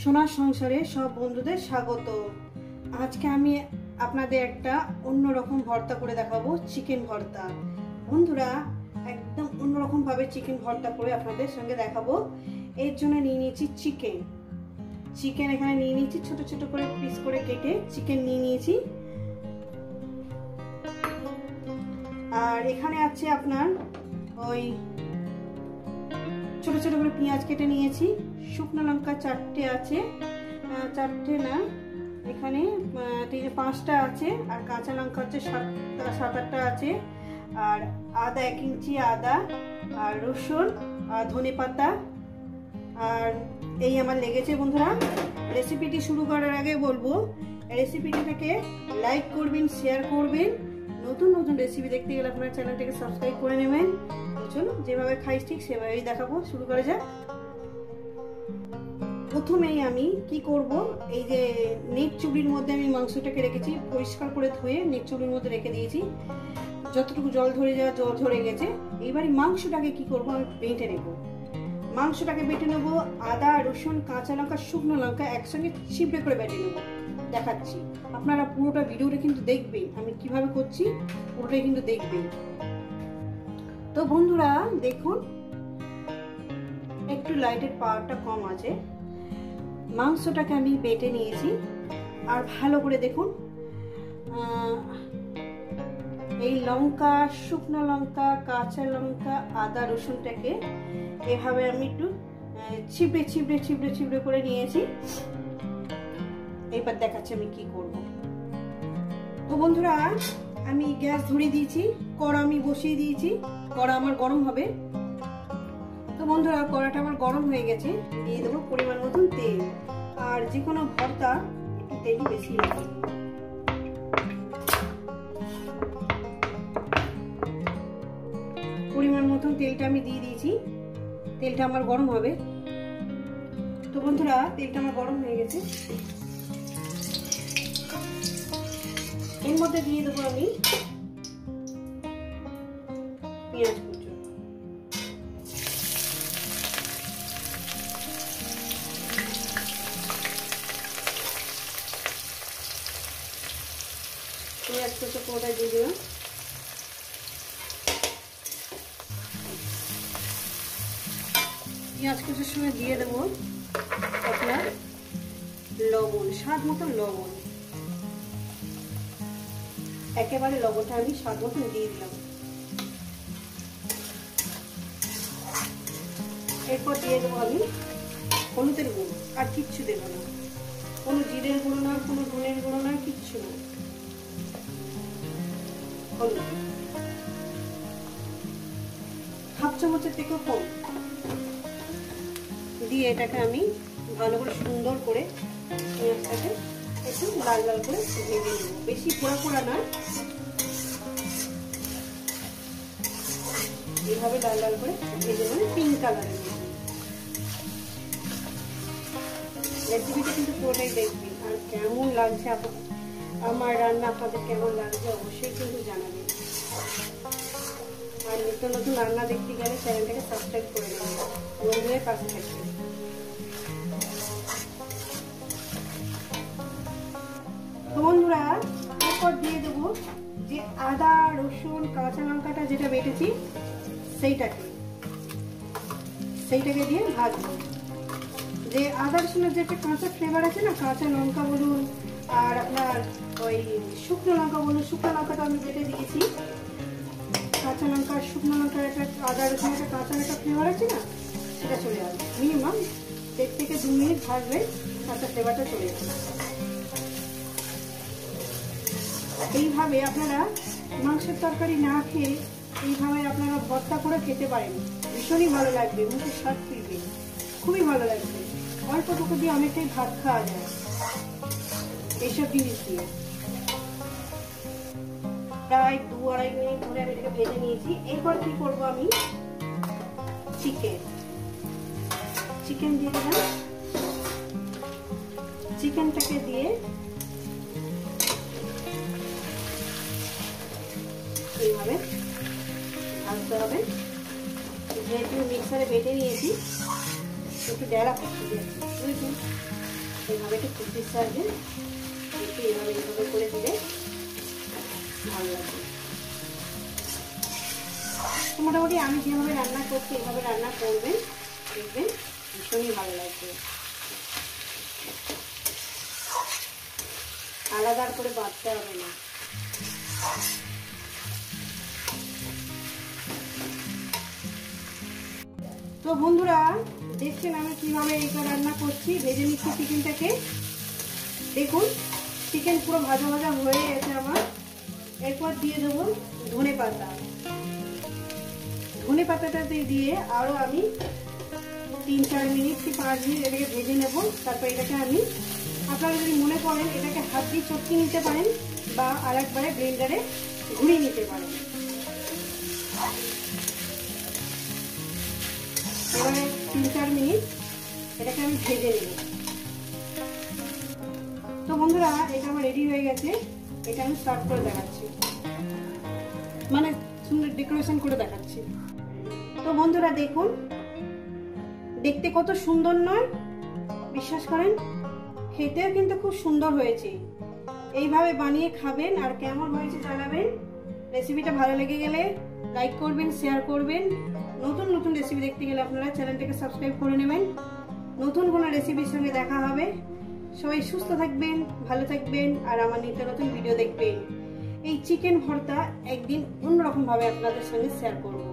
সোনার সংসারে সব বন্ধুদের স্বাগত। আজকে আমি আপনাদের একটা অন্যরকম ভর্তা করে দেখাবো, চিকেন ভর্তা। বন্ধুরা, একদম অন্যরকম ভাবে চিকেন ভর্তা করে আপনাদের সঙ্গে দেখাবো। এর জন্য নিয়ে নিয়েছি চিকেন এখানে নিয়ে নিয়েছি, ছোট ছোট করে পিস করে কেটে চিকেন নিয়ে নিয়েছি। আর এখানে আছে আপনার ওই ছোট ছোট করে পেঁয়াজ কেটে নিয়েছি, শুকনো লঙ্কা 4টে আছে, 4টে না এখানে 5টা আছে, আর কাঁচা লঙ্কা হচ্ছে 7-8টা আছে, আর আদা 1 ইঞ্চি আদা, আর রসুন, আর ধনে পাতা। আর এই আমার লেগেছে। বন্ধুরা, রেসিপিটি শুরু করার আগে বলবো, রেসিপিটাকে লাইক করবেন, শেয়ার করবেন। নতুন নতুন রেসিপি দেখতে গেলে আপনার চ্যানেলটাকে সাবস্ক্রাইব করে নেবেন। চলো, যেভাবে খাই ঠিক সেভাবেই দেখাবো। শুরু করা যাক। প্রথমেই আমি কি করব, এই যে নেক চুবড়ির মধ্যে আমি মাংসটাকে রেখেছি, পরিষ্কার করে ধুয়ে নেক চুবড়ির মধ্যে রেখে দিয়েছি। যতটুকু জল ধরে গেছে। এইবারে মাংসটাকে কি করব, আমি বেটে নেব। মাংসটাকে বেটে নেব, আদা, রসুন, কাঁচা লঙ্কা, শুকনো লঙ্কা একসঙ্গে চিপড়ে করে বেটে নেব। দেখাচ্ছি, আপনারা পুরোটা ভিডিওটা কিন্তু দেখবেন, আমি কিভাবে করছি পুরোটাই কিন্তু দেখবেন। তো বন্ধুরা দেখুন, একটু লাইটের পাওয়ারটা কম আছে। মাংসটাকে আমি বেটে নিয়েছি, আর ভালো করে দেখুন, এই লঙ্কা, শুকনো লঙ্কা, কাঁচা লঙ্কা, আদা, রসুনটাকে এভাবে আমি একটু চিবড়ে করে নিয়েছি। এবার দেখাচ্ছি আমি কি করব। তো বন্ধুরা, আমি গ্যাস ধরিয়ে দিয়েছি, কড়া আমি বসিয়ে দিয়েছি, কড়া আমার গরম হবে। তো বন্ধুরা, কড়াটা আমার গরম হয়ে গেছে, দিয়ে দেবো পরিমাণ মতন তেল। আর যে কোনো ভর্তা একটু তেলই বেশি লাগে। পরিমাণ মতন তেলটা আমি দিয়ে দিয়েছি, তেলটা আমার গরম হবে। তো বন্ধুরা, তেলটা আমার গরম হয়ে গেছে, এর মধ্যে দিয়ে দেবো আমি পেঁয়াজ কুচি। পেঁয়াজ কুচি পুরোটা দিয়ে দিলাম। পেঁয়াজ কুচির সঙ্গে দিয়ে দেবো আপনার লবণ, স্বাদ মতন লবণ। একেবারে লবণটা আমি স্বাদ মতন দিয়ে দিলাম। এরপর দিয়ে দেবো আমি হলুদের গুঁড়ো, আর কিচ্ছু দেবো না, কোনো জিরের গুঁড়ো না, কোনো ধনের গুঁড়ো না, কিচ্ছু না। হলুদ হাফ চামচের থেকেও কম দিয়ে এটাকে আমি ভালো করে সুন্দর করে পেঁয়াজটাকে একটু লাল লাল করে ভেজে নেব। বেশি পোড়া না, এইভাবে লাল লাল করে ভেজে নেব, পিঙ্ক কালারের। রেসিপিটা কিন্তু পুরোটাই দেখবেন, আর কেমন লাগছে আমার রান্না, আপনাদের কেমন লাগছে অবশ্যই কিন্তু জানাবেন। আর নিত্য নতুন রান্না দেখতে গেলে চ্যানেলটাকে সাবস্ক্রাইব করে নেবেন, বন্ধুদের পাশে থাকবেন। তো বন্ধুরা, এরপর দিয়ে দেবো যে আদা, রসুন, কাঁচা লঙ্কাটা যেটা বেটেছি সেইটাকে দিয়ে ভাজবো। যে আদা রসুনের যে একটা কাঁচা ফ্লেভার আছে না, কাঁচা লঙ্কা বলুন আর আপনার ওই শুকনো লঙ্কা বলুন, শুকনো লঙ্কাটা আমি বেটে দিয়েছি। কাঁচা লঙ্কা, শুকনো লঙ্কার একটা, আদা রসুনের একটা কাঁচা একটা ফ্লেভার আছে না, সেটা চলে আসবে। মিনিমাম 1 থেকে 2 মিনিট ভাজলে কাঁচা ফ্লেভারটা চলে যাবে। এইভাবে আপনারা মাংসের তরকারি না খেয়ে এইভাবে আপনারা ভর্তা করে খেতে পারেন, ভীষণই ভালো লাগবে, মুখে স্বাদ ফিরবে, খুবই ভালো লাগবে। অল্প টুকু দিয়ে অনেকটাই ভাত খাওয়া যায় এইসব জিনিস দিয়ে। প্রায় 2-2.5 মিনিট ধরে আমি এটাকে ভেজে নিয়েছি। এরপর কি করবো, আমি চিকেন দিয়ে দিলাম। চিকেনটাকে দিয়ে এইভাবে ভাজতে হবে। যেহেতু মিক্সারে বেটে নিয়েছি, একটু ডেলা করতে দিয়েছি, বুঝেছি। এইভাবে একটু খুন্তির সাহায্যে একটু এইভাবে করে দিলে ভালো লাগবে। মোটামুটি আমি যেভাবে রান্না করছি এইভাবে রান্না করবেন, দেখবেন ভীষণই ভালো লাগবে। আলাদা করে বাঁধতে হবে না। তো বন্ধুরা দেখছেন আমি কিভাবে এটা রান্না করছি, ভেজে নিচ্ছি চিকেনটাকে। দেখুন চিকেন পুরো ভাজা ভাজা হয়ে গেছে আমার। এরপর দিয়ে দেবো ধনে পাতা। ধনে পাতাটাতে দিয়ে আরও আমি 3-4 মিনিট কি 5 মিনিট এটাকে ভেজে নেব। তারপর এটাকে আমি, আপনারা যদি মনে করেন এটাকে হাত দিয়ে চটকে নিতে পারেন বা আরেকবারে ব্লেন্ডারে ঘুরিয়ে নিতে পারেন। এবারে 3-4 মিনিট এটাকে আমি ভেজে নেব। তো বন্ধুরা এটা আমার রেডি হয়ে গেছে। এটা আমি সার্ভ করে দেখাচ্ছি, মানে সুন্দর ডেকোরেশন করে দেখাচ্ছি। তো বন্ধুরা দেখুন দেখতে কত সুন্দর নয়? বিশ্বাস করেন খেতেও কিন্তু খুব সুন্দর হয়েছে। এইভাবে বানিয়ে খাবেন আর কেমন হয়েছে জানাবেন। রেসিপিটা ভালো লেগে গেলে লাইক করবেন, শেয়ার করবেন। নতুন নতুন রেসিপি দেখতে গেলে আপনারা চ্যানেলটাকে সাবস্ক্রাইব করে নেবেন। নতুন কোনো রেসিপির সঙ্গে দেখা হবে। সবাই সুস্থ থাকবেন, ভালো থাকবেন আর আমার নিত্য নতুন ভিডিও দেখবেন। এই চিকেন ভর্তা একদিন অন্যরকম ভাবে আপনাদের সঙ্গে শেয়ার করব।